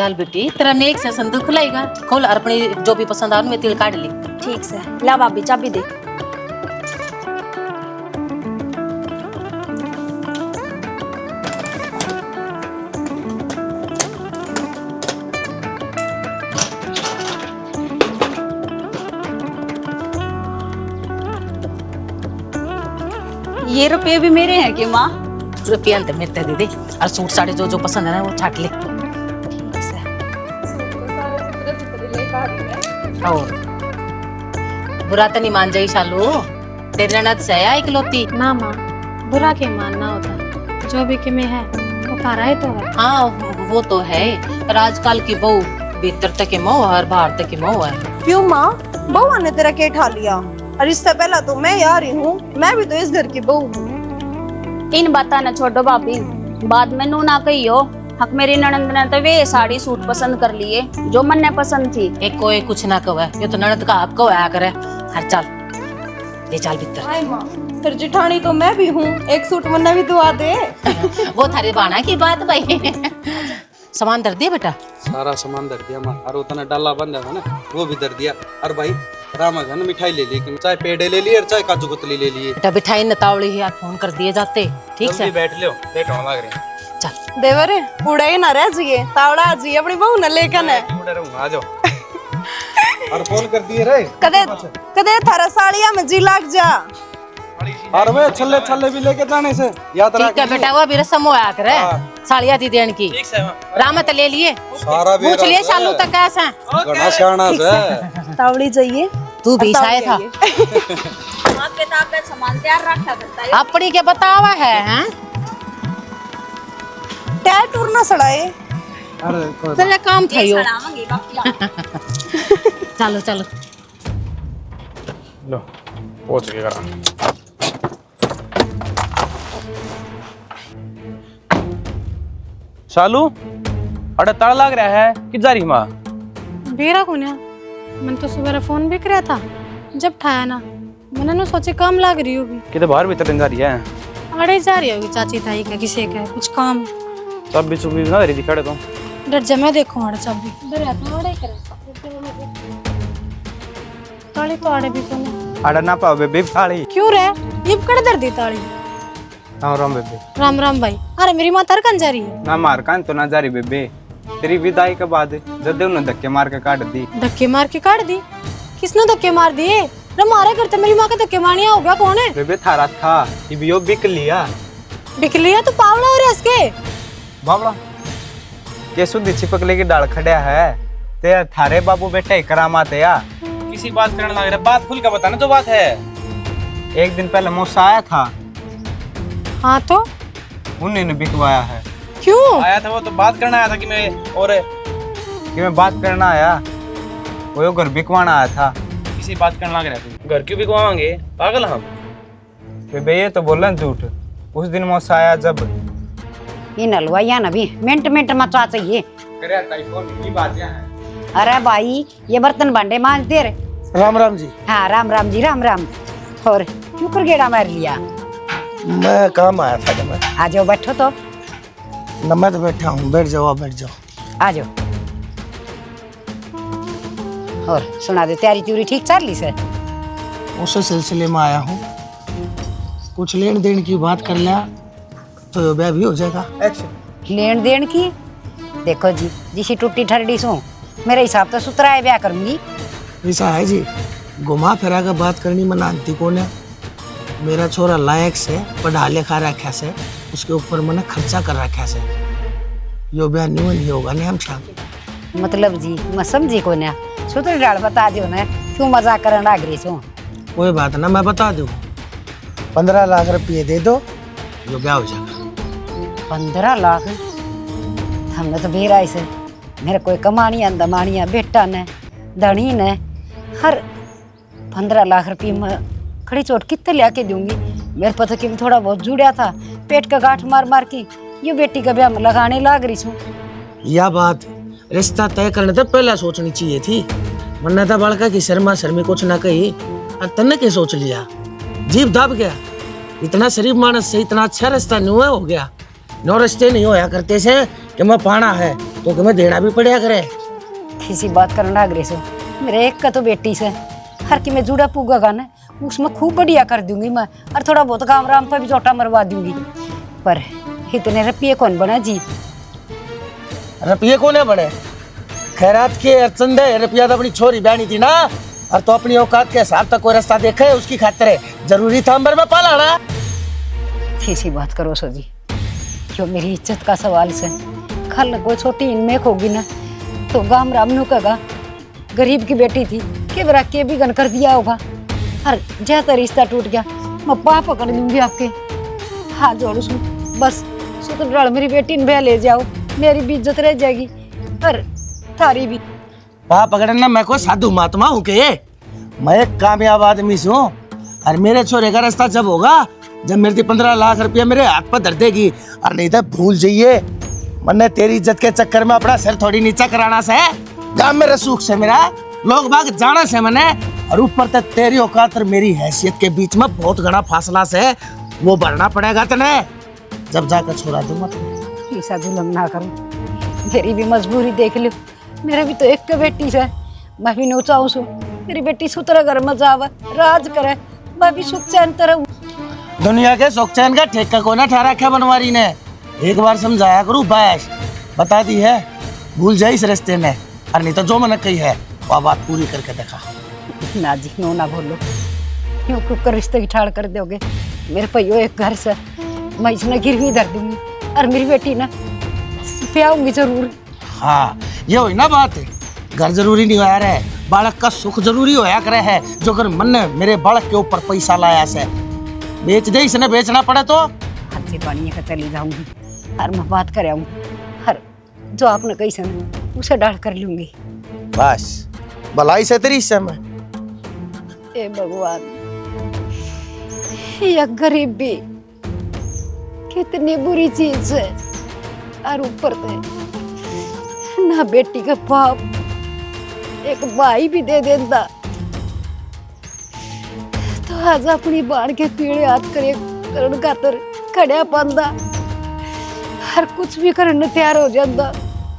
चल बेटी तेरा नेक से संदूक खुलाएगा, खोल और अपनी जो भी पसंद आ में तिल काट ली। ठीक से ला भाभी चाबी दे। ये रुपये भी मेरे हैं कि माँ? रुपया अंत मेरे दे दे और सूट साड़ी जो जो पसंद है ना वो छाट ले। और बुरा तो नहीं मान जाई शालू, तेरे ननद से है इकलौती। ना माँ, बुरा के मानना होता, जो भी कि में है वो तारा ही तो है। हाँ वो तो है, पर आजकल की बहू भीतर तक के मोह और बाहर तक के मोह है। क्यों माँ, बहू ने तेरा क्या ठा लिया? और इससे पहला तो मैं यार ही हूँ, मैं भी तो इस घर की बहू हूँ। इन बाता न छोड़ो भाभी, बाद में नू ना कहियो हक मेरी ननद ने तो वे साड़ी सूट पसंद कर लिए जो मन ने पसंद थी। एक कोई कुछ ना कहे, ये तो ननद का हक होया करे। हर चल ये चल भीतर। हाय माँ, फिर जिठानी तो मैं भी हूँ, एक सूट मन्ना भी दुआ दे। वो थारे बाना की बात भाई। सामान दर दिया बेटा? सारा सामान दर दिया माँ, और उतना डाला बन जाता ना वो भी दर दिया। और भाई रामाघन मिठाई ले ली, चाहे पेड़े ले लिए और चाहे काजू कतली ले लिए। बेटा मिठाई नतावड़ी है, फोन कर दिए जाते। ठीक से बैठ लियो, लेट होने लग रहे। चल देवर उड़ा ही ना रह जिए, तावड़ा आ जिए अपनी बहू न लेकर न। आ जाओ। और फोन कर दिए रे, कदे कदे थारा साड़िया में जी लाग जा। और वे छल्ले छल्ले भी लेके जाने से याद रख। ठीक है बेटा, वो भी रस्म होया करे साड़िया दी देन की। रामत ले लिए, सारा भी पूछ लिए शालू तक कैसा घना शाना से तावड़ी जाइए, तू भी शायद था माँ के ताप में सामान तैयार रखा करता है। अपनी के बतावा है हैं? टायर टूर ना सड़ाए। अरे तेरा काम था यो। सड़ावांगी बाकी चलो चलो लो पहुंच गए घर। शालू अरे ताला लग रहा है कि जारी माँ? बेरा को ना, मैंने तो सुबह फोन भी कराया था, जब ठाया ना मैंने ना सोचे काम लग रही होगी। किधर बाहर भीतर जा रही है? अड़े जा रही होगी चाची ताई का किसी का कुछ काम। सब भी सुबह ना रही दिखाड़े तो डर जा मैं देखूं अड़े सब भी डर आता अड़े करे ताली तो अड़े भी कोने अरे ना पाओ बेबी थाली। क्यों रे, ये कड़े दर दी ताली? राम राम बेबी। राम राम भाई। अरे मेरी माँ तरकन जा रही है। ना मार कान तो ना जा रही बेबे, तेरी विदाई के बाद जब उन्होंने धक्के मार के काट दी। धक्के मार के काट दी? किसने धक्के मार दिए? हमारे घर तो मेरी माँ का धक्के मारनिया हो गया कौन है? बेबे थारा था ये बिक लिया। बिक लिया तो पावड़ा हो रहा इसके बाबड़ा के सुधी चिपक लेके डाल खड़ा है ते थारे बाबू बेटे करामाते या किसी बात करने लग रहा। बात खुल के बताना जो बात है। एक दिन पहले मौसा आया था, हाँ तो उन्होंने बिकवाया है। क्यों आया था वो तो बात करना आया था कि मैं बात करना आया, वो घर बिकवाना आया था। किसी बात करने लग रहा है। घर क्यों बिकवाएंगे पागल हम? बेबे ये तो बोल झूठ। उस दिन मौसा आया जब इन हलवाइया ना भी मिनट मिनट मचा चाहिए। अरे भाई ये बर्तन भांडे मांजते रे। राम राम जी। हाँ राम राम जी, राम राम। और क्यों कर गेड़ा मार लिया? मैं काम आया था। मैं आ जाओ बैठो तो। न मैं तो बैठा हूँ, बैठ जाओ, बैठ जाओ। आ जाओ। और सुना दे, तैयारी त्यूरी ठीक चल रही सर? उस सिलसिले में आया हूँ, कुछ लेन देन की बात कर लिया तो ब्याह भी हो जाएगा। लेन देन की देखो जी, जिसी टूटी ठरडी सो मेरे हिसाब तो सुतरा है ब्याह करूंगी। ऐसा है जी, घुमा फिरा कर बात करनी मना आंती कौन है। मेरा छोरा लायक से पढ़ा लिखा रखा से, उसके ऊपर मैंने खर्चा कर रखा से, यो ब्याह नहीं होगा नहीं हम साहब। मतलब जी मैं समझी को ना, सुतरी डाल बता दो ना, क्यों मजाक करने लाग रही सो? कोई बात ना, मैं बता दूँ। 15 लाख रुपये दे दो, यो ब्याह हो जाएगा। 15 लाख? हमने तो बेरा से मेरे कोई कमानिया दमानिया बेटा ने धनी ने हर 15 लाख रुपये में खड़ी चोट कितने ले आके दूंगी? मेरे पता कि थोड़ा बहुत जुड़ा था, पेट का गांठ मार मार की ये बेटी का ब्याह में लगाने लाग रही हूँ। यह बात रिश्ता तय करने से पहले सोचनी चाहिए थी, वरना था बड़का की शर्मा शर्मी कुछ ना कही और तन्ने के सोच लिया, जीभ दब गया। इतना शरीफ मानस से इतना अच्छा रिश्ता नहीं हुआ हो गया। नौ रिश्ते नहीं होया करते से कि मैं पाना है। तो तुम्हें देना भी पड़ेगा करे। किसी बात करना लाग सो, मेरे एक का तो बेटी से हर की मैं जुड़ा पूगा ना, उसमें खूब बढ़िया कर दूंगी मैं, और थोड़ा बहुत काम राम पर भी चोटा मरवा दूंगी। पर इतने रुपये कौन बना जी? रुपये कौन है बड़े? खैरात के चंदे रुपया तो अपनी छोरी बहनी थी ना, और तो अपनी औकात के हिसाब तक कोई रास्ता देखा है उसकी खातिर जरूरी था अंबर में पालाना। कैसी बात करो सो जी, क्यों मेरी इज्जत का सवाल से कल कोई छोटी इनमें होगी ना तो गाम रामनू का गरीब की बेटी थी के बरा के भी गन कर दिया होगा, और जैसा रिश्ता टूट गया मैं पाँव पकड़ लूंगी आपके, हाथ जोड़ू सू बस सुतराल मेरी बेटी ने बह ले जाओ, मेरी भी इज्जत रह जाएगी और थारी भी। पा पकड़ना मैं कोई साधु महात्मा हूँ के? मैं एक कामयाब आदमी हूँ, और मेरे छोरे का रास्ता जब होगा जब मेरी 15 लाख रुपया मेरे हाथ पर धर देगी, और नहीं तो भूल जाइए मैंने तेरी इज्जत के चक्कर में अपना सिर थोड़ी नीचा कराना से, गांव में रसूख से मेरा लोग बाग जाना से मैंने, और ऊपर तक तेरी औकात और मेरी हैसियत के बीच में बहुत घना फासला से वो भरना पड़ेगा तने, जब जाकर छोड़ा दूंगा तुम्हें। ऐसा जुलम ना करो, मेरी भी मजबूरी देख लो, मेरे भी तो एक के बेटी है, मैं भी नहीं चाहूँ सू मेरी बेटी सुतरा घर में जावे राज करे, मैं भी सुख चैन तरह। दुनिया के सुख चैन का ठेका को ना ठहरा क्या बनवारी ने, एक बार समझाया करूँ बस, बता दी है भूल जाए इस रास्ते ने, और नहीं तो जो मैंने कही है वो बात पूरी करके देखा। ना जी नो ना बोलो, क्यों कुकर रिश्ते की ठाड़ कर दोगे? मेरे पैयो एक घर से मैं इसने गिरवी धर दूंगी, और मेरी बेटी ना प्याऊंगी जरूर। हाँ ये हुई ना बात, घर जरूरी नहीं होया रे, बालक का सुख जरूरी होया करे है, जो अगर मन ने मेरे बालक के ऊपर पैसा लाया से बेच दे, इसने बेचना पड़े तो हाथ से पानी का चली जाऊंगी, और मैं बात कर आऊँ, हर जो आपने कही से उसे डाल कर लूंगी। बस भलाई से तेरी समय। ए भगवान, यह गरीबी कितनी बुरी चीज है, और ऊपर से ना बेटी का बाप एक भाई भी दे देता तो आज अपनी बाण के पीड़े हाथ करे करण खातर खड़िया पांदा, हर कुछ भी करने तैयार हो जाता,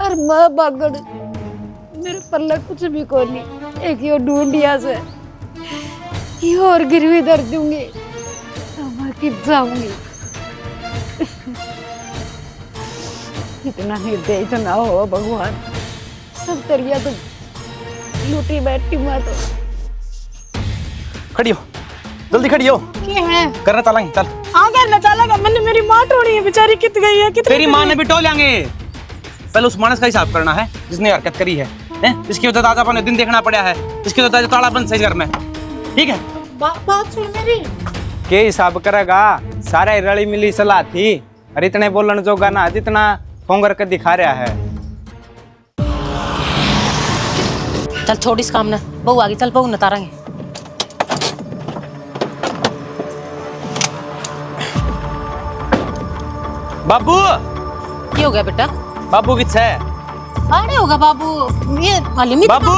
और माँ बागड़ मेरे पल्ला कुछ भी को नहीं, एक यो ढूंढिया से यो और गिरवी धर दूंगी तो मैं कित जाऊंगी। इतना निर्दयी तो ना हो भगवान, सब तरिया तो लूटी बैठी मैं तो। खड़ी हो, जल्दी खड़ी हो, क्या है करना चलेंगे चल। आगे न चलेगा, मैंने मेरी माँ टोड़ी है बेचारी, कित गई है कितनी तेरी माँ ने भी टोल लेंगे, पहले उस मानस का हिसाब करना है जिसने हरकत करी है, जिसकी वजह आज अपन दिन देखना पड़ा है, जिसकी वजह ताड़ा बंद सही घर में, ठीक है? बात सुन मेरी, के हिसाब करेगा, सारे रली मिली सलाह थी, और इतने बोलन जोगा ना जितना फोंगर कर दिखा रहा है। चल छोड़ इस काम ना, बहू आगे चल, बहू नतारेंगे। बाबू क्या हो गया बेटा? बाबू किस है? अरे होगा बाबू, ये मालूम ही बाबू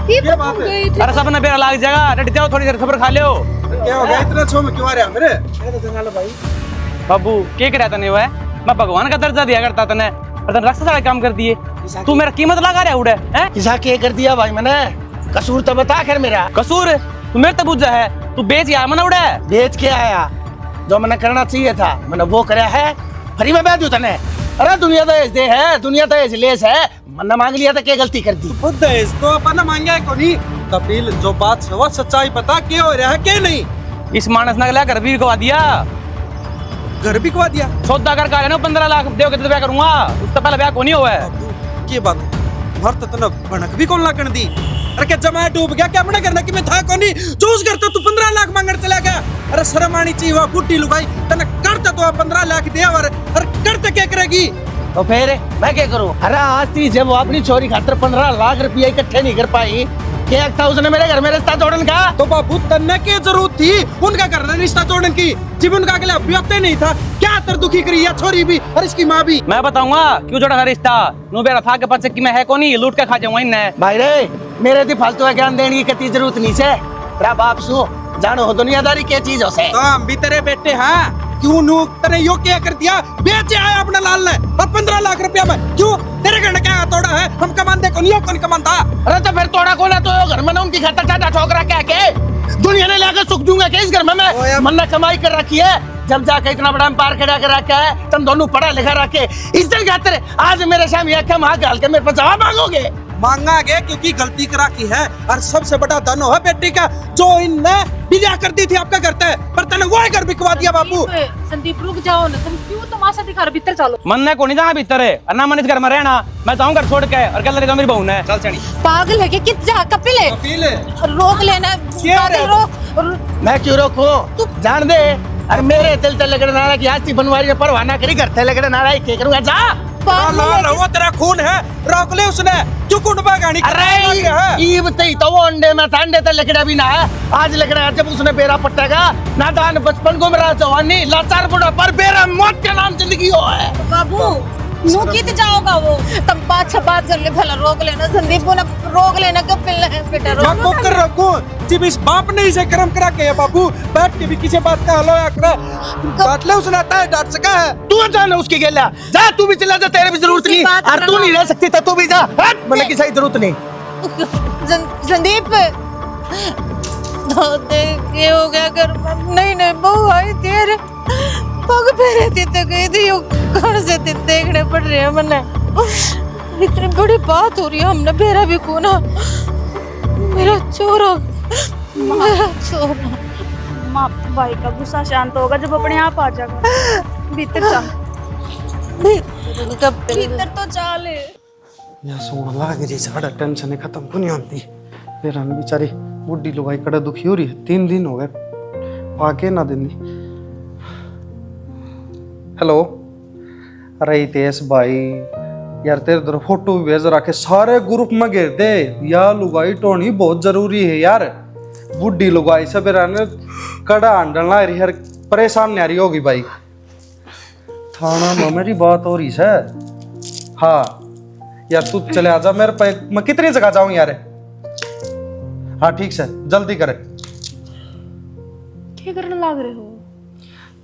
अरे सब ना बेरा लाग जाएगा, डट जाओ, थोड़ी देर खबर खा लो। क्या हो गया इतना छो में क्यों आ रहा है मेरे? बाबू क्या कर रहा था? नहीं हुआ है, मैं भगवान का दर्जा दिया करता तने, और तने रक्षा सारे काम कर दिए, तू मेरा कीमत लगा रहा उड़े हैं? किसा के कर दिया भाई मैंने, कसूर तो बता कर मेरा। कसूर तू मेरे तक बुझा है, तू बेच गया मना उड़े, बेच के आया, जो मैंने करना चाहिए था मैंने वो कराया है, फ्री में बेच दूं तने। अरे दुनिया तो ऐसे है, दुनिया तो ऐसे लेस है, मैंने मांग लिया था, क्या गलती कर दी? खुद दहेज तो अपन मांगा है को नहीं, कपिल जो बात है वो सच्चाई पता क्या हो रहा है क्या नहीं? इस मानस ने घर भी गवा दिया, घर भी गवा दिया, सौदा कर का 15 लाख दे के ब्याह करूंगा, उससे पहले ब्याह को नहीं हुआ है। की बात भरत तना भनक भी कौन लागण दी? अरे क्या जमा डूब गया क्या अपने करना कि मैं था कौन नहीं जो उस घर तो तू 15 लाख मांगने चला गया? अरे शर्म आनी चाहिए, वह बुड्ढी लुगाई तने करता तो 15 लाख दे, और करते क्या करेगी? तो फिर मैं क्या करूं? अरे आज थी जब वो अपनी चोरी खातर 15 लाख रुपया इकट्ठे नहीं कर पाई, क्या था उसने मेरे घर में रिश्ता जोड़ने का? तो बाबू तन्ने की जरूरत थी उनका घर में रिश्ता जोड़ने की, जब उनका अगले अभ्यर्थी नहीं था, क्या तर दुखी करी या छोरी भी और इसकी माँ भी? मैं बताऊंगा क्यों जोड़ा रिश्ता, नु बेरा था के पीछे कि मैं है को नहीं, लूट के खा जाऊंगा इन्हें। भाई रे मेरे दी फालतू ज्ञान देने की कती जरूरत नहीं से, तेरा बाप सु जानो हो दुनियादारी क्या चीज हो से। तो हम भी तेरे बेटे हैं, क्यों नू तेरे यो क्या कर दिया? बेचे आया अपना लाल ने और 15 लाख रुपया में क्यों? तेरे घर ने क्या तोड़ा है? हम कमाते कौन, यो कौन कमाता? अरे तो फिर तोड़ा कोना तो घर में ना उनकी खाता चाटा ठोकरा क्या के दुनिया ने लाकर सुख दूंगा क्या इस घर में? मैं मन्ना कमाई कर रखी है, जब जाके इतना बड़ा एम्पायर खड़ा कर रखा है, तुम दोनों पढ़ा लिखा रखे, इस दिन खातिर आज मेरे सामने आके वहां गाल के मेरे पर जवाब मांगोगे? मांगागे क्योंकि गलती करा की है और सबसे बड़ा धन है बेटी का जो इनने बिया कर दी थी आपका करते है, पर तने वो घर बिकवा दिया बाबू। संदीप रुक जाओ ना, तुम क्यों तमाशा दिखा रहे? भीतर चलो। मन ने को नहीं जाना भीतर है, और ना मन इस घर में रहना, मैं जाऊँ घर छोड़ के, और कल मेरी बहू ने चल चली। पागल है क्या? कित जा कपिल है, कपिल रोक लेना। मैं क्यों रोकूं? जान दे, अरे मेरे दिल ते लगड़ नारा की आस्ती बनवारी परवाना करी करते लगड़ नारा के करूंगा जा। लाल वो तेरा खून है, रोक ले उसने, क्यों कुंडबा गाड़ी अरे ईब तई तो वो अंडे में था, अंडे ते लगड़ा भी ना है, आज लगड़ा जब उसने बेरा पट्टेगा नादान बचपन को मेरा जवानी लाचार बुढ़ा पर बेरा मौत का नाम जिंदगी हो है। बाबू नु कित जाओगा वो? तब बात कर ले, भला रोक लेना संदीप को ना, रोक लेना कपिल है बेटा, रोक कर रखो। जब इस बाप ने इसे कर्म करा के बाबू बैठ के भी किसी बात का हलो करा बात ले उसने आता है डांट सका है। तू जाना उसकी गेला जा, तू भी चला जा, तेरे भी जरूरत नहीं, और तू नहीं रह सकती तो तू भी जा, मैंने किसी जरूरत नहीं। संदीप ये हो गया घर में? नहीं बहू आई तेरे पग फेरे देते गई थी, घर से देखने पड़ रहे हैं मन्ने। इतनी बड़ी बात हो रही है, हमने बेरा भी खूना, मेरा चोरा, मेरा चोरा। माँ भाई का गुस्सा शांत होगा जब अपने आप आ जाएगा। भीतर जा, भीतर तो चाल। या सोन लाग जी सारा टेंशन खत्म को नहीं आती, फिर हम बेचारी बुढ़ी लुगाई कड़ा दुखी हो रही है, 3 दिन हो गए पाके ना देनी। हेलो, अरे हितेश भाई यार तेरे तरफ फोटो भी भेज रखे, सारे ग्रुप में घेर दे, या लुगाई टोनी बहुत जरूरी है यार। बुढ़ी लुगाई सब रहने कड़ा हंडलना यार, परेशान नहीं आ रही होगी भाई। थाना में मेरी बात हो रही है। हाँ यार तू चले आजा मेरे पे, मैं कितनी जगह जाऊं यार। हाँ ठीक से जल्दी करे। क्या करने लग रहे हो?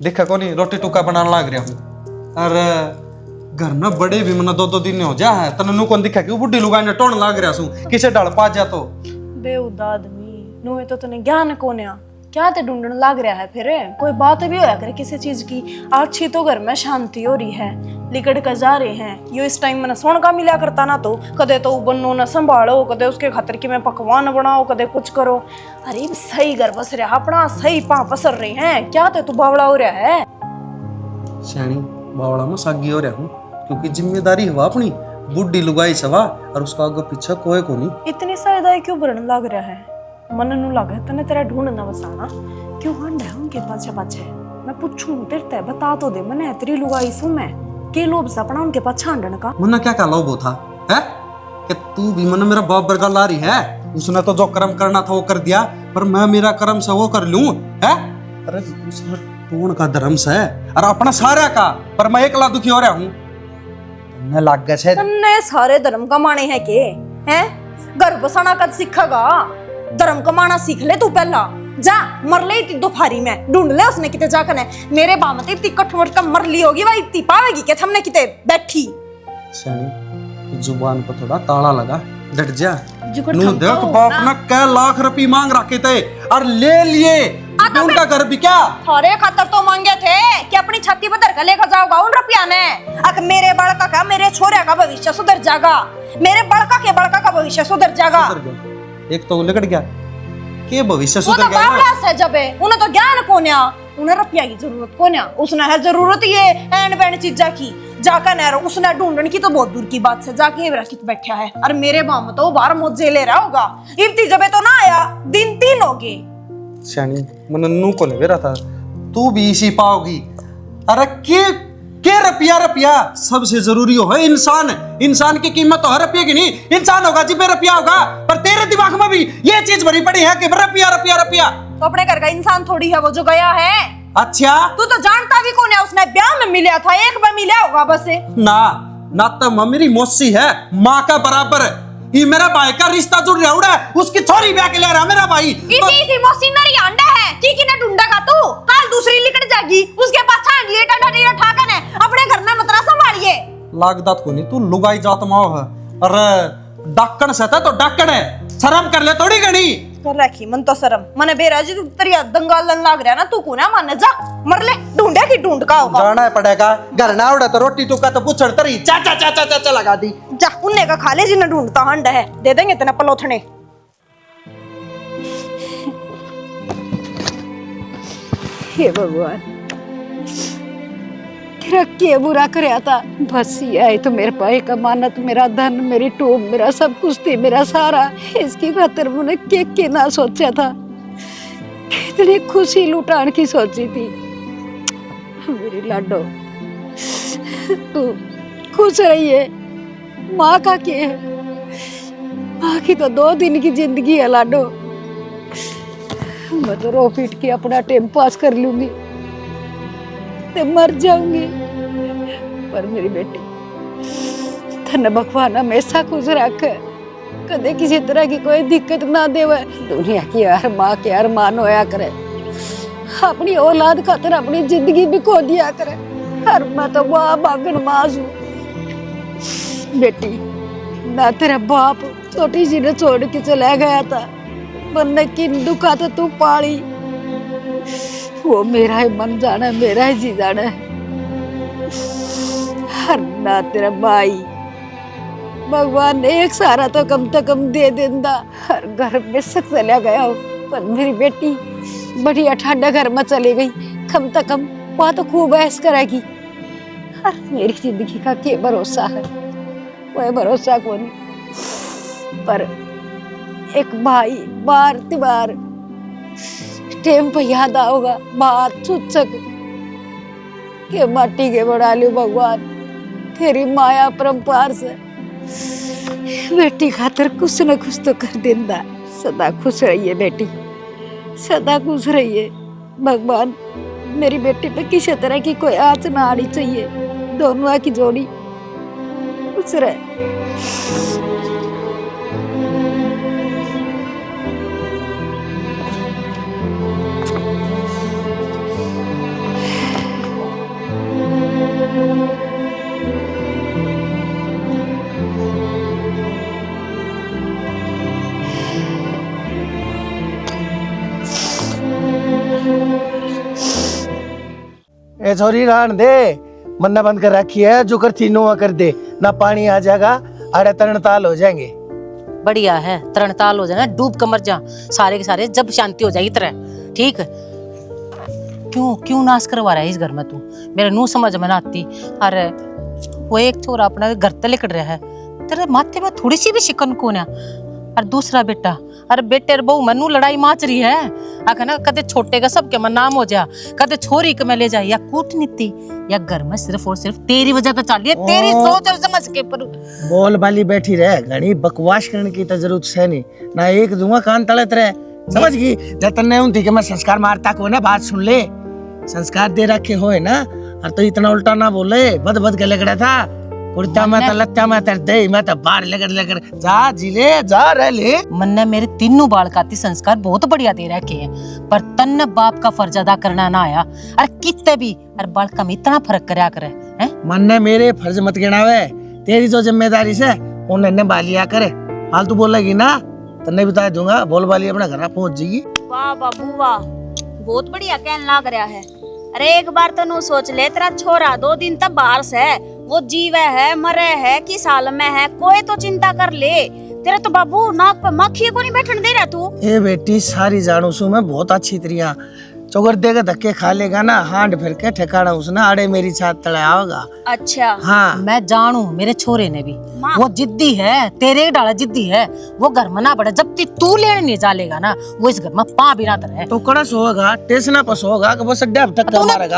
देखा को नहीं, रोटी टुका बनाने लग रहा हूँ। अरे घर में बड़े भी मना 2-2 दिन हो जा है, तने नु कौन दिखा कि बुढ़ी लुगाई ने टोन लाग रहा सू, किसे डाल पा जा तो बेउदा आदमी नुए तो तने ज्ञान कोन्या क्या ते ढूंढने लग रहा है? फिर कोई बात भी होया करे किसी चीज की, अच्छी तो घर में शांति हो रही है, लिकड़ कर जा रहे हैं। यो इस टाइम मैंने सोन का मिला करता ना, तो कदे तो बनो ना संभालो, कदे उसके खातिर की मैं पकवान बनाओ, कदे कुछ करो। अरे सही घर बस रहा अपना, सही पा पसर रहे हैं, क्या ते तू बावड़ा हो रहा है? श्याणी बावड़ा में सागी हो रहा हूँ, क्योंकि जिम्मेदारी हवा अपनी, बुढ़ी लुगाई सवा और उसका आगे पीछे कोई को नहीं। इतनी साइदाई क्यों भरने लग रहा है? मन नु लगे तने तेरा ढूंढना बसाना क्यों हंड है उनके पाछे पाछे? मैं पूछूं तेरे ते बता तो दे, मैंने तेरी लुगाई सु मैं के लोभ सपना उनके पाछे हंडन का। मन्ना क्या लोभ था है कि तू भी मन मेरा बाप बरगा ला रही है, उसने तो जो कर्म करना था वो कर दिया, पर मैं मेरा कर्म से वो कर लूं है? अरे उसने टोन का धर्म से और अपना सारा का, पर मैं एकला दुखी हो रहा हूँ। मैं लाग गया है तन्ने सारे धर्म कमाने हैं के हैं? घर बसाना कद सीखेगा? धर्म कमाना सीख ले तू पहला, जा मर ले इतनी दोपहरी में, ढूंढ ले उसने किते जाकर ने मेरे बाम ते इतनी कठमट का मर ली होगी भाई, इतनी पावेगी के हमने किते बैठी। श्याणी जुबान पर थोड़ा ताला लगा, डट जा। नू देख बाप ने कै लाख रुपए मांग रखे थे और ले लिए, उनका घर भी क्या थारे खातर तो मांगे थे कि अपनी छाती पर धर के लेकर जाओगा उन रुपया ने। अक मेरे बड़का का, मेरे छोरे का भविष्य सुधर जाएगा, मेरे बड़का का भविष्य सुधर जाएगा। एक तो लिकट गया के भविष्य सुधर गया बावड़ा से जबे उन्हें तो ज्ञान कोन्या, उन्हें रुपया की जरूरत कोन्या, उसने है जरूरत ये एंड बैंड चीजा की, जाकर नहर उसने ढूंढने की तो बहुत दूर की बात से, जाके रखित बैठा है। और मेरे मामा तो बाहर मौजे ले रहा होगा, इतनी जबे तो ना आया, दिन 3 हो गए। श्याणी मन नू को ले रहा था, तू भी इसी पाओगी। अरे के रुपया सबसे जरूरी हो है इंसान, इंसान की कीमत तो हर रुपये की नहीं, इंसान होगा जिबे रुपया होगा, पर तेरे दिमाग में भी ये चीज भरी पड़ी है कि रुपया। तो अपने घर का इंसान थोड़ी है वो जो गया है। अच्छा तू तो जानता भी कौन है, उसने ब्याह में मिला था, एक बार मिला होगा बस। ना तो मेरी मौसी है, माँ का बराबर, ये मेरा भाई का रिश्ता जुड़ रहा है, उसकी छोरी ब्याह के ले रहा मेरा भाई। इसी मौसी मेरी अंडा है, की ने ढूंढा का तू कल दूसरी लिकट जाएगी उसके पास छांट लिए टाटा ठाकन है अपने घर में मतरा संभालिए। लागदात को नहीं तू लुगाई जात माओ है। अरे डाकण से तो डाकण है, शर्म कर ले थोड़ी घणी। कर रखी मन तो शर्म मने बेराजी तू तेरी दंगालन लाग रहा ना तू को ना मान जा मर ले ढूंढे की ढूंढ का होगा जाना पड़ेगा। घर ना उड़े तो रोटी टुका तो पूछड़ तरी चा चा चा चा चा लगा दी। जा उन्ने का खा ले जिन्हें ढूंढता हंड है दे देंगे तेना पलोथने। हे भगवान, तेरा क्या बुरा कराया था। बस ये आई तो मेरे पाए का मानत, मेरा धन, मेरी टूब, मेरा सब कुछ थी, मेरा सारा। इसकी खातिर मैंने के ना सोचा था, कितनी खुशी लुटान की सोची थी। मेरी लाडो तू खुश रहिए। माँ का क्या है, माँ की तो 2 दिन की जिंदगी है लाडो। मैं तो रो पीट के अपना टाइम पास कर लूंगी ते मर जाऊंगी, पर मेरी बेटी धन भगवान हमेशा खुश रखे, कदे किसी तरह की कोई दिक्कत ना देवे। दुनिया की हर माँ के हर मान होया करे, अपनी औलाद खातिर अपनी जिंदगी भी खो दिया करे। हर मैं तो माँ बागन मास हूँ। बेटी ना तेरा बाप छोटी सी ने छोड़ के चला गया था, वरना किन दुखा तो तू पाली। वो मेरा ही मन जाना है, मेरा ही जी जाना है। हर ना तेरा भाई भगवान ने एक सारा तो कम दे देंदा। हर घर में सक चला गया हो, पर मेरी बेटी बढ़िया ठंडा घर में चली गई। कम वहाँ तो खूब ऐश करेगी। हर मेरी जिंदगी का क्या भरोसा है, कोई भरोसा को नहीं। पर एक भाई बार तिबार टेम पे याद आओगा, बात छुचक के माटी के बड़ा लियो भगवान तेरी माया परंपार से। बेटी खातिर कुछ न कुछ तो कर देंदा। सदा खुश रहिए बेटी, सदा खुश रहिए। भगवान मेरी बेटी पे किसी तरह की कोई आँच ना आनी चाहिए। दोनों की जोड़ी खुश रहे। ए छोरी रान दे, मन्ना बंद कर रखी है, जो कर तीनों कर दे ना, पानी आ जाएगा अरे तरणताल हो जाएंगे। बढ़िया है, तरणताल हो जाना, डूब कर मर जा सारे के सारे, जब शांति हो जाएगी तरह। ठीक है, क्यों नाश करवा रहा है इस घर में तू, मेरे नू समझ में ना आती। अरे वो एक छोरा अपना घर तले कट रहा है, तेरे माथे में थोड़ी सी भी शिकन कौन है। और दूसरा बेटा, अरे बेटे बहु मनु लड़ाई माच रही है। आखिर ना कदे छोटे का सबके मन नाम हो जा, कदे छोरी के में ले जाए, या कूटनीति या घर में सिर्फ और सिर्फ तेरी वजह पे चल रही है, तेरी सोच और समझ के। पर बोल बाली बैठी रहे, घनी बकवास करने की तो जरूरत है नहीं ना। एक दूंगा कान तड़त रहे, समझ गई। जतन नहीं उनती कि मैं संस्कार मारता को ना, बात सुन ले, संस्कार दे रखे हो ना। और तो इतना उल्टा ना बोले, बद के लग रहा था। कुर्ता में तो लत्ता में तो दे, मैं तो बाहर लगड़ जा जिले जा रह ले। मन ने मेरे तीनों बालकाती संस्कार बहुत बढ़िया दे रखे हैं, पर तन बाप का फर्ज अदा करना ना आया। अरे कितने भी अरे बालका में इतना फर्क करया करे हैं। मन ने मेरे फर्ज मत गिनावे, तेरी जो जिम्मेदारी से उन्हें निभा लिया करे। फालतू बोलेगी ना तो नहीं बता दूंगा, बोल बाली अपना घर पहुंच जाएगी। वाह बाबू वाह, बहुत बढ़िया कहने लग रहा है। अरे एक बार तो नू सोच ले, तेरा छोरा 2 दिन तक बाहर से है, वो जीवे है मरे है कि साल में है, कोई तो चिंता कर ले। तेरा तो बाबू नाक पे मक्खी को नहीं बैठने दे रहा तू। ए बेटी सारी जानू सू मैं बहुत अच्छी तरिया, चौगर देगा धक्के खा लेगा ना, हांड फिर के ठिकाना उसने आड़े मेरी छात तले आओगा। अच्छा हाँ मैं जानू, मेरे छोरे ने भी वो जिद्दी है, तेरे डाला जिद्दी है। वो घर में ना बढ़े, जब तू लेने नहीं जा लेगा ना, वो इस घर में पा भी ना रहे। तो कड़स होगा, टेसना पस होगा कि वो सड्डा धक्का मारेगा।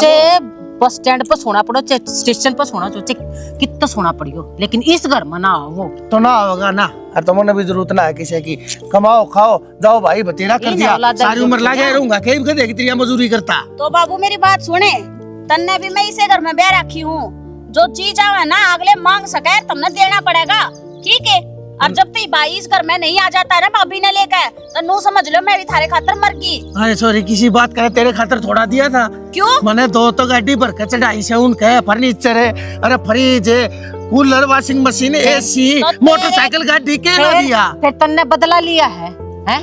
बस स्टैंड पर सोना पड़ो, स्टेशन पर सोना चाहे कितना सोना पड़ियो, लेकिन इस घर में ना हो वो तो ना होगा ना। और तुमने भी जरूरत ना है किसी की, कमाओ खाओ जाओ भाई, बतेरा कर दिया, सारी उम्र लगे रहूंगा, कहीं भी देगी तेरी मजदूरी करता। तो बाबू मेरी बात सुने, तन्ने भी मैं इसे घर में ब्याह रखी हूँ, जो चीज आवे ना अगले मांग सके तुमने देना पड़ेगा, ठीक है। और जब तक भाई इस घर में नहीं आ जाता है ना भाभी ने लेकर, तो नू समझ लो मैं भी थारे खातर मर गई। अरे सॉरी, किसी बात करे तेरे खातर थोड़ा दिया था। क्यों? मैंने 2 तो गाड़ी भर के चढ़ाई से उनके फर्नीचर है, अरे फ्रिज है, cooler, washing machine, AC, motorcycle गाड़ी के ना दिया। फिर तन्ने बदला लिया है हैं?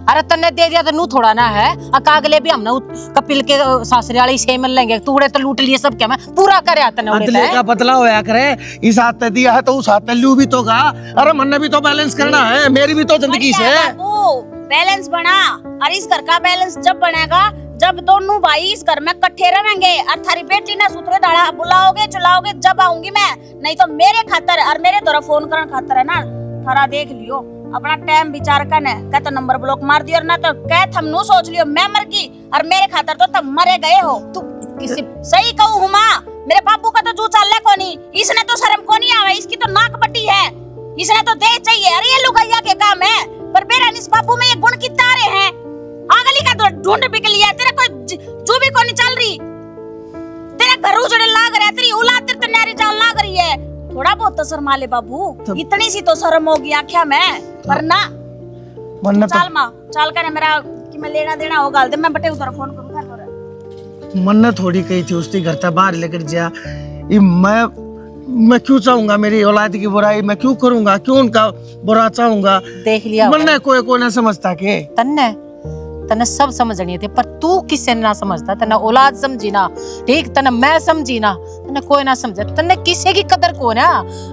अरे तन्ने दे दिया तो नू थोड़ा ना है। अकागले भी हमने कपिल के सासरे वाले से मिल लेंगे, तूड़े तो लूट लिए सब, क्या मैं पूरा करे तन्ने अदले का बदला होया करे, इस हाथ ते दिया है तो उस हाथ ते लू भी तो गा। अरे मन्ने भी तो बैलेंस करना है, मेरी भी तो जिंदगी से बैलेंस बना। और इस घर का बैलेंस जब बनेगा जब दोनों भाई इस घर में इकट्ठे रहेंगे। और थारी बेटी ना सूत्रे डाला बुलाओगे चलाओगे जब आऊंगी मैं, नहीं तो मेरे खातर और मेरे द्वारा फोन करने खातर है ना, थारा देख लियो अपना टाइम विचार करने। कह तो नंबर ब्लॉक मार दियो, और ना तो कह थमनू सोच लियो मैं मर गई और मेरे खातर तो तब मरे गए हो। तू किसी सही कहूँ हुमा, मेरे बाबू का तो जू चाल है कोनी, इसने तो शर्म कोनी आवे, इसकी तो नाक बटी है, इसने तो दे चाहिए। अरे ये लुगाइया के काम है, पर बेरा इस बाबू में ये गुण कितना रहे हैं। आगली का तो ढूंढ बिक लिया, तेरा कोई जो भी कोनी चल रही, तेरा घर उजड़े लाग रहा है, तेरी औलाद तेरे तन्यारी जान लाग रही है। थोड़ा बहुत तो शर्मा ले बाबू, इतनी सी तो शर्म होगी आख्या में, वरना चाल माँ चाल कर मेरा कि मैं लेना देना हो गाल दे, मैं बटे उधर फोन करूंगा। मन्ने थोड़ी कही थी उसकी घर से बाहर लेकर जा, मैं क्यों चाहूंगा मेरी औलाद की बुराई, मैं क्यों करूंगा, क्यों उनका बुरा चाहूंगा। देख लिया मन्ने कोई ना समझता के तन्ने तन्ने सब समझनी थी, पर तू किसे ना समझता। तन्ने औलाद समझी ना, ठीक, तन्ने मैं समझी ना, तन्ने कोई ना समझे। तन्ने किसी की कदर को ना,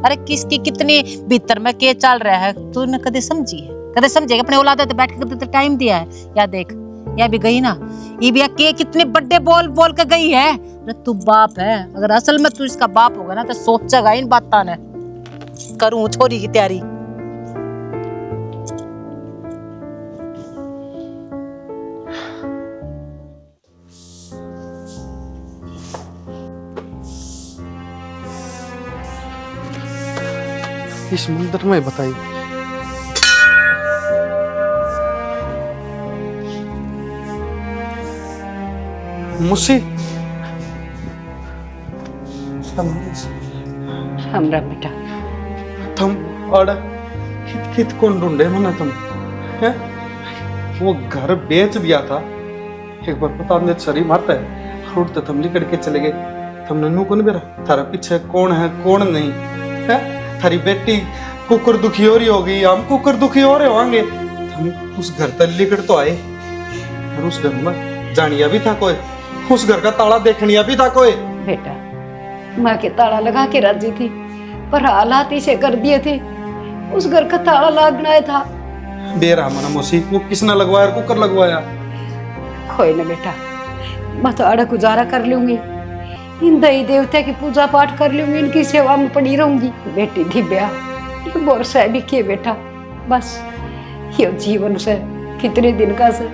अरे किसकी कितनी भीतर में के चल रहा है तूने कदे समझी है? कदे समझेगा अपने औलाद तो बैठ के कदे टाइम दिया है? या देख या भी गई ना, ये भी के कितने बड़े बोल बोल के गई है। अरे तू बाप है, अगर असल में तू इसका बाप होगा ना तो सोचेगा इन बातों ने। करूं छोरी की तैयारी। इस मंदिर में बताइए मुसी हमरा बेटा तुम और कित कित कौन ढूंढे मना तुम है? वो घर बेच दिया था एक बार, पता नहीं सरी मारता है फ्रूट तो तुम निकल के चले गए। तुमने नू कौन बेरा थारा पीछे कौन है कौन नहीं है? थारी बेटी कुकर दुखी हो रही होगी, हम कुकर दुखी हो रहे होंगे। तुम उस घर तक लिकड़ तो आए, और उस घर में जानिया भी था कोई, उस घर का ताला देखनिया भी था कोई। बेटा माँ के ताला लगा के राजी थी, पर हालात इसे कर दिए थे, उस घर का ताला लगना था। बेरा मना मोसी, वो किसने लगवाया, कुकर लगवाया? कोई ना बेटा, मैं तो आड़ा गुजारा कर लूंगी, इन देवी देवता की पूजा पाठ कर लूंगी, इनकी सेवा में पड़ी रहूंगी। बेटी दिव्या ये बोरसा है भी के बेटा, बस ये जीवन से कितने दिन का से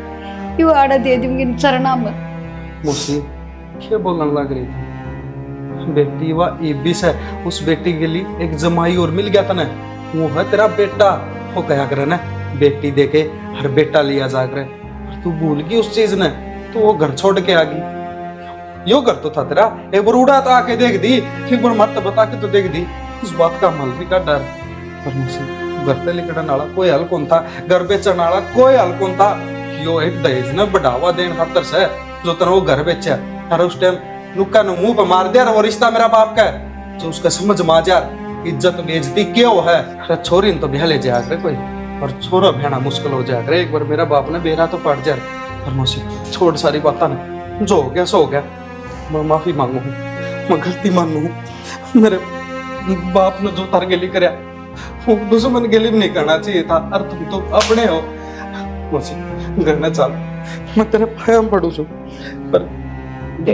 ये आड़ा दे दूंगी इन चरणा में। मोसी क्या बोलने लग रही थी? बेटी वा इबिस है, उस बेटी के लिए एक जमाई और मिल गया था ना, वो है तेरा बेटा। वो कहा करे ना बेटी देके हर बेटा लिया जा करे, तू भूल गई उस चीज ने, तो वो घर छोड़ के आ गई। यो घर तो था तेरा, एक बार उड़ा तो आके देख दी, एक बार मत बता के तो देख दी, उस बात का मल भी का डर। पर मुझसे घर पे लिखने वाला कोई हल कौन था, घर बेचने वाला कोई हल कौन था। यो एक दहेज ने बढ़ावा देने खातर से जो तेरा वो घर बेचा, और उस टाइम नुक्का ने मुंह पे मार दिया, वो रिश्ता मेरा बाप का है, जो उसका समझ में आ जा, इज्जत बेइज्जती क्यों है। अरे छोरी तो ब्याह ले जा करे कोई, और छोरा भेना मुश्किल हो जाया करे। एक बार मेरा बाप ने बेरा तो पड़ जा, पर मुझसे छोड़ सारी बात ना, जो हो गया सो हो गया। मैं माफी मांगू हूँ, मैं गलती मानू हूँ। मेरे बाप ने जो तार गिली करया वो दुश्मन गिली भी नहीं करना चाहिए था, और तुम तो अपने हो। मुझे घर में चल, मैं तेरे पाया में पड़ू छू, पर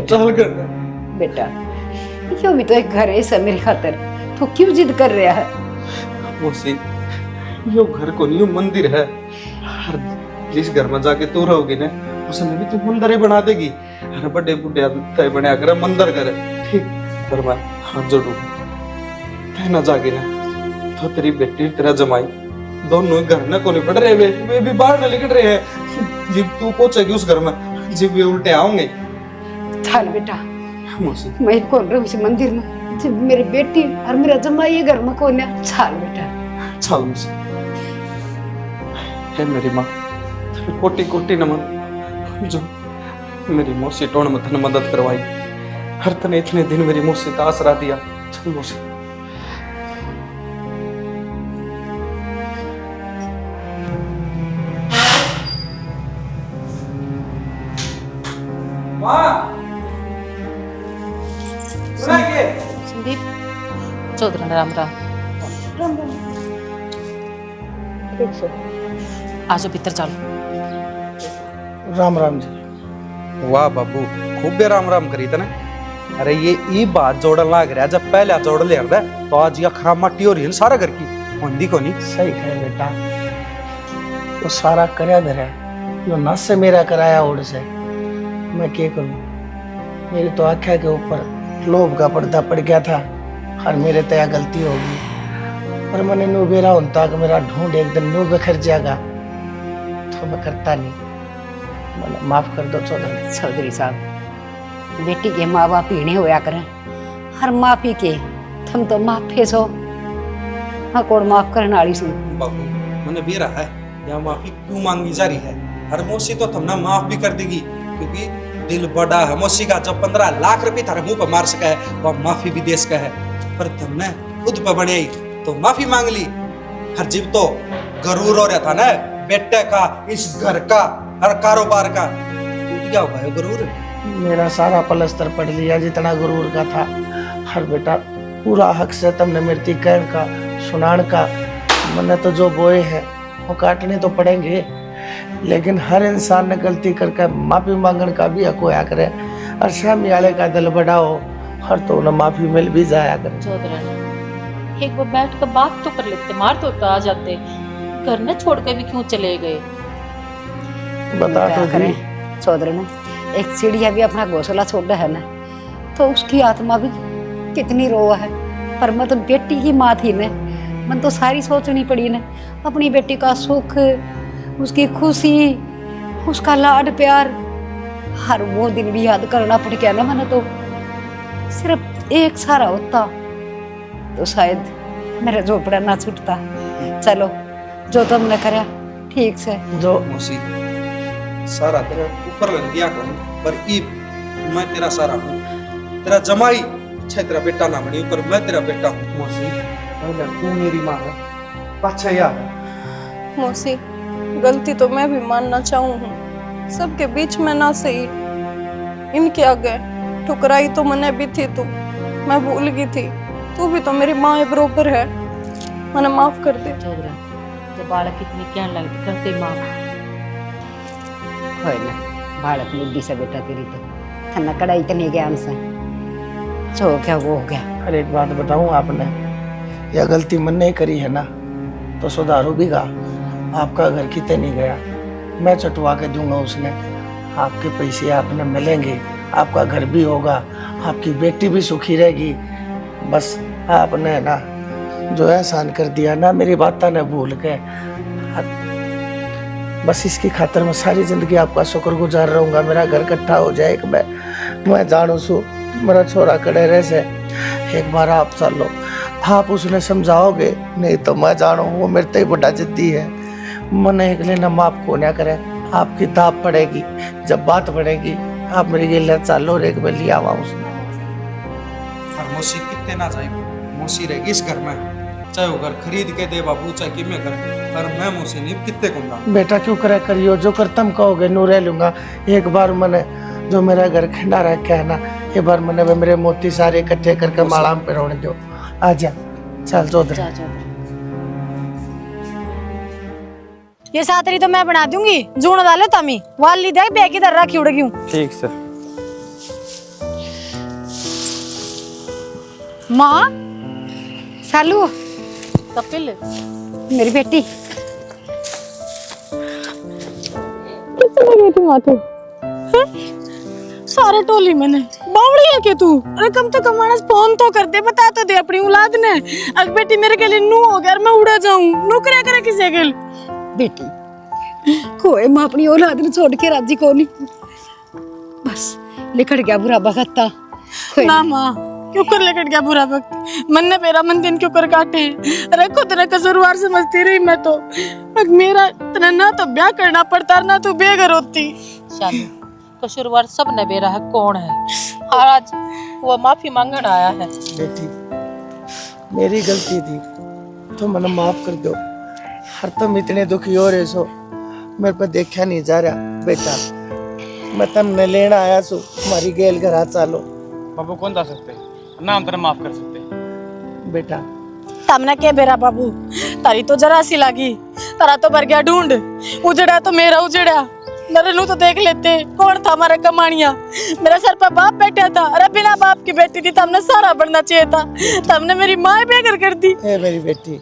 चल घर में। बेटा यो भी तो एक घर है सब मेरी खातर, तो क्यों जिद कर रहा है? मुझसे यो घर को नहीं, यो मंदिर है। हर जिस घर में जाके तू रहोगी ना, उसमें भी तू मंदिर ही बना देगी। अरे बड़े बुढ़े तय बने करे मंदिर करे, ठीक, पर मैं हाथ जोड़ू ना जागे ना, तो तेरी बेटी तेरा जमाई दोनों घर न कोने पड़ रहे, वे भी बाहर न निकल रहे हैं। जब तू पहुंचेगी उस घर में, जब वे उल्टे आओगे। चल बेटा, मैं कौन रहूं इस मंदिर में, जब मेरी बेटी और मेरा जमाई ये घर में कौन है। चल बेटा चल मुझसे हे मेरी माँ, कोटि कोटि नमन जो मेरी मौसी टोन में तन मदद करवाई। हर तने इतने दिन मेरी मौसी का आसरा दिया। चल मौसी। संदीप चौधरी राम राम। आजो भीतर चलो। राम राम जी। वाह बाबू, खूब राम राम करी तने। अरे ये बात जोड़न लाग रहा, जब पहले जोड़ ले आंदा तो आज ये खराब मट्टी हो रही है सारा घर की होंदी को नहीं। सही है बेटा, तो सारा करया धरा यो नस से मेरा कराया ओढ़ से। मैं क्या करूं, मेरी तो आँखा के ऊपर लोभ का पर्दा पड़ गया था और मेरे तया गलती होगी। पर मैंने नो बेरा होता कि मेरा ढूंढ एक दिन नो बिखर जाएगा तो मैं करता नहीं। मैंने माफ कर दो चौधरी साहब, बेटी के माँ बाप पीने होया करें, हर माफी के थम तो माफे सो हाँ कौन माफ करने वाली सुन। बाबू मैंने भी रहा है, यहाँ माफी क्यों मांगी जा रही है? हर मौसी तो तुमने माफ भी कर देगी, क्योंकि दिल बड़ा है मौसी का। जब 15 लाख रुपए थारे मुंह पर मार सका है, वह माफी भी दे सका है। पर तुमने खुद पर बनाई तो माफी मांग ली। हर जीव तो गरूर हो रहा था ना, बेटे का, इस घर का, हर कारोबार का। टूट गया होगा गरूर। मेरा सारा पलस्तर पड़ लिया जितना गुरूर का था। हर बेटा पूरा हक से तुमने मेरी कहन का सुनान का। मैंने तो जो बोए हैं वो काटने तो पड़ेंगे, लेकिन हर इंसान ने गलती करके माफी मांगने का भी हक होया करे। और शामी वाले का दिल बड़ा हो हर तो उन्हें माफी मिल भी जाया करे। चौधरी एक बार बैठ कर बात तो कर लेते, मार तो आ जाते। घर न छोड़ के भी क्यों चले गए? बता तो करें चौधरी ने एक चिड़िया भी अपना घोंसला छोड़ा है ना, तो उसकी आत्मा भी कितनी रोआ है। पर मैं तो बेटी की माँ थी ने, मन तो सारी सोचनी पड़ी ने, अपनी बेटी का सुख, उसकी खुशी, उसका लाड प्यार, हर वो दिन भी याद करना पड़ गया ना। मैंने तो सिर्फ एक सारा होता तो शायद मेरा झोपड़ा ना छूटता। चलो जो तुमने करा ठीक से। जो मौसी सारा तेरा ऊपर लग दिया करूं, पर ई मैं तेरा सारा हूँ, तेरा जमाई। अच्छा तेरा बेटा ना बनी, पर मैं तेरा बेटा हूँ। मौसी पहले तू मेरी माँ है, पाछा यार। मौसी गलती तो मैं भी मानना चाहूँ हूँ, सबके बीच में ना सही, इनके आगे ठुकराई तो मैंने भी थी। तू मैं भूल गई थी, तू भी तो मेरी माँ बरोबर है, मैंने माफ कर दे। चौधरी जब बालक इतनी क्या लगती करते माफ होय ना, बालक बुद्धि से बेटा तेरी तो थन्ना कड़ाई इतनी ज्ञान से जो हो गया वो हो गया। हर एक बात बताऊं, आपने यह गलती मन नहीं करी है ना तो सुधारो भी गा। आपका घर कितने नहीं गया, मैं चटवा के दूंगा उसने। आपके पैसे आपने मिलेंगे, आपका घर भी होगा, आपकी बेटी भी सुखी रहेगी। बस आपने ना जो एहसान कर दिया ना, मेरी बात ने भूल के, बस इसकी खातिर मैं सारी जिंदगी आपका शुक्रगुजार रहूंगा। मेरा घर इकट्ठा हो जाए एक मैं जानू सू मेरा छोरा कड़े रह से। एक बार आप चलो, आप उसने समझाओगे, नहीं तो मैं जानू वो मेरे से बड़ा जिद्दी है। मन एक लेना माफ को ना करे, आपकी ताप पड़ेगी। जब बात बढ़ेगी आप मेरी गिल्ला चालो एक बार लिया हुआ उसने। और मौसी कितने ना जाए, मौसी रहेगी इस घर में, चाहे वो घर खरीद के दे बाबू, चाहे कि मैं घर, पर मैं मौसी नहीं कितने कहूँगा। बेटा क्यों करे करियो, जो कर तुम कहोगे नू रह लूंगा। एक बार मैंने जो मेरा घर खंडा रखा है ना, एक बार मैंने मेरे मोती सारे इकट्ठे करके माला में पिरोने दो। आजा चल चौधरी। ये सातरी तो मैं बना दूंगी, जून डालो तमी वाली देख बैग इधर रखी उड़ गई। ठीक सर। माँ सालू कपिल मेरी बेटी सारे टोली मैंने बावड़ी है के तू। अरे कम तो कम फोन तो कर दे, बता तो दे अपनी औलाद ने। अग बेटी मेरे के लिए नू हो गया, मैं उड़ा जाऊं, नू करे करे किसे के बेटी कोई माँ अपनी औलाद ने छोड़ के राजी को नहीं, बस लिखड़ गया बुरा भगता। ना माँ क्यों कर लेकर गया बुरा वक्त, मन ने मेरा मन दिन क्यों कर काटे। अरे खुद ने कसूरवार समझती रही मैं तो। अब मेरा तेरा ना तो ब्याह करना पड़ता ना तू बेघर होती। शादी कसूरवार सब ने बेरा है, कौन है? और आज वो माफी मांगने आया है। बेटी मेरी गलती थी, तो मैंने माफ कर दो। हर तुम इतने दुखी हो रहे सो, मेरे पे देखा नहीं जा रहा। बेटा मैं तुमने लेना आया सो, हमारी गेल घर चालो। बाबू कौन जा सकते ना, हम तेरा माफ कर सकते। बेटा तमने के बेरा बाबू, तारी तो जरा सी लगी, तारा तो भर गया ढूंढ, उजड़ा तो मेरा उजड़ा। मेरे नू तो देख लेते कौन था हमारा कमानिया। मेरे सर पर बाप बैठा था, अरे बिना बाप की बेटी थी, तमने सारा बनना चाहिए था, तमने मेरी माँ बेघर कर दी। ए मेरी बेटी,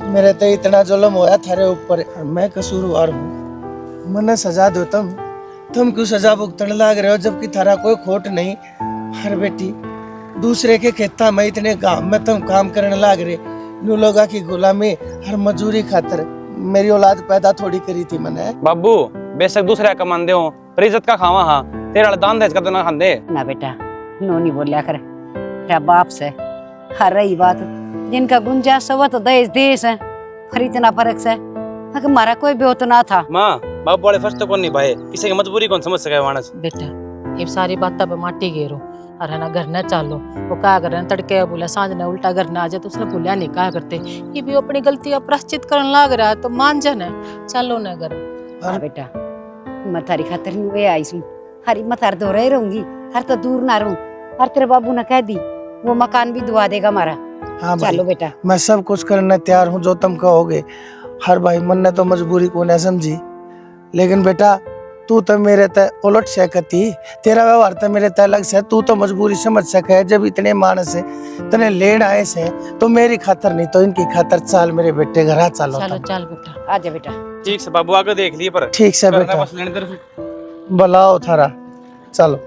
मेरे तो इतना जुल्म होया थारे ऊपर, मैं कसूरवार हूँ, मने सजा दो। तुम क्यों सजा भुगतने लाग रहे हो जबकि थारा कोई खोट नहीं। हर बेटी दूसरे के खेता में इतने गांव में तुम काम करने लाग रहे, नू लोगा की गुलामी हर मजूरी खातर। मेरी औलाद पैदा थोड़ी करी थी मैंने। बाबू बेशक दूसरे कमांदे हो, पर इज्जत का खावा हाँ, तेरा दान दहेज का तो ना खांदे। ना बेटा नो नहीं बोलिया कर, तेरा बाप से। हर रही बात जिनका गुंजाइश हुआ तो दहेज देश है, फिर इतना फर्क से हमारा कोई भी तो ना था। माँ बाप वाले फर्स्ट तो कौन नहीं भाई, किसी की मजबूरी कौन समझ सके मानस। बेटा ये सारी बातें पे माटी घेरो और है ना घर न चालो। वो कहा कर तड़के बोला सांझ ने उल्टा घर न आ जाए, तो उसने बोलिया नहीं कहा करते। ये भी अपनी गलती का प्रायश्चित करने लाग रहा है, तो मान जाना चलो न घर। हाँ बेटा मैं थारी खातर नहीं वे आई हूँ, हरी मैं थार दो रही रहूंगी, हर तो दूर ना रहूं। हर तेरे बाबू ने कह दी वो मकान भी दुआ देगा हमारा। हाँ चलो बेटा मैं सब कुछ करने तैयार हूँ जो तुम कहोगे। हर भाई मन ने तो मजबूरी को न समझी, लेकिन बेटा तू तो मेरे ते उलट से कहती, तेरा व्यवहार तो मेरे ते अलग से। तू तो मजबूरी समझ सके, जब इतने मानस है तने लेन आए से, तो मेरी खातर नहीं तो इनकी खातर चाल मेरे बेटे घर चलो। चलो चल बेटा आजा बेटा। ठीक से बाबू आगे देख लिए, पर ठीक से बेटा, बस लेने दे। बुलाओ थारा चलो।